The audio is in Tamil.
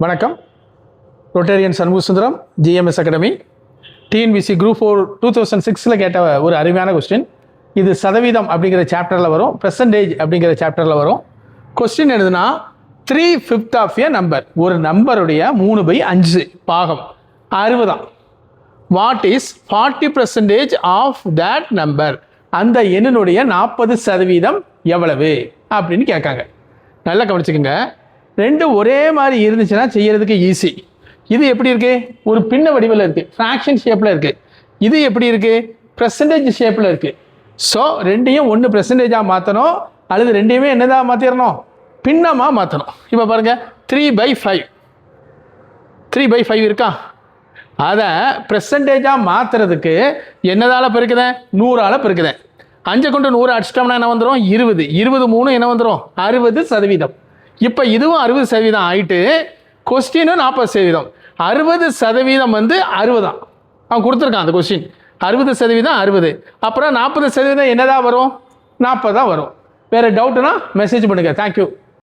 வணக்கம். Rotarian Shanmugasundaram, GMS academy. TNPSC group 4 2006 கேட்ட ஒரு அருமையான கொஸ்டின். இது சதவீதம் அப்படிங்கிற சாப்டரில் வரும், பெர்சன்டேஜ் அப்படிங்கிற சாப்டரில் வரும். கொஸ்டின் எழுதுனா 3/5 ஆஃப் ஏ நம்பர், ஒரு நம்பருடைய 3/5 பாகம் 60. What is 40% of that number, அந்த எண்ணினுடைய 40% எவ்வளவு அப்படின்னு கேட்காங்க. நல்லா கவனிச்சுக்கோங்க. ரெண்டும் ஒரே மாதிரி இருந்துச்சுன்னா செய்யறதுக்கு ஈஸி. இது எப்படி இருக்கு? ஒரு பின்ன வடிவில் இருக்கு, ஃப்ராக்ஷன் ஷேப்பில் இருக்கு. இது எப்படி இருக்கு? பெர்சன்டேஜ் ஷேப்பில் இருக்கு. ஸோ ரெண்டையும் ஒன்று பெர்சன்டேஜாக மாற்றணும், அல்லது ரெண்டையுமே என்னதான் மாற்றிடணும்? பின்னமாக மாற்றணும். இப்போ பாருங்க, 3/5 3/5 இருக்கா? அதை பெர்சன்டேஜாக மாற்றுறதுக்கு என்னதால பெருக்குதேன்? 100ஆல் பெருக்குதேன். 5 கொண்டு 100 அடிச்சிட்டோம்னா என்ன வந்துடும்? 20. 20 3 என்ன வந்துடும்? 60%. இப்போ இதுவும் 60% ஆயிட்டு, கொஸ்டினும் 40%. 60% வந்து 60 தான் அவன் கொடுத்துருக்கான். அந்த கொஸ்டின் 60% 60. அப்புறம் 40% என்னதான் வரும்? 40 தான் வரும். வேறு டவுட்னா மெசேஜ் பண்ணுங்கள். தேங்க்யூ.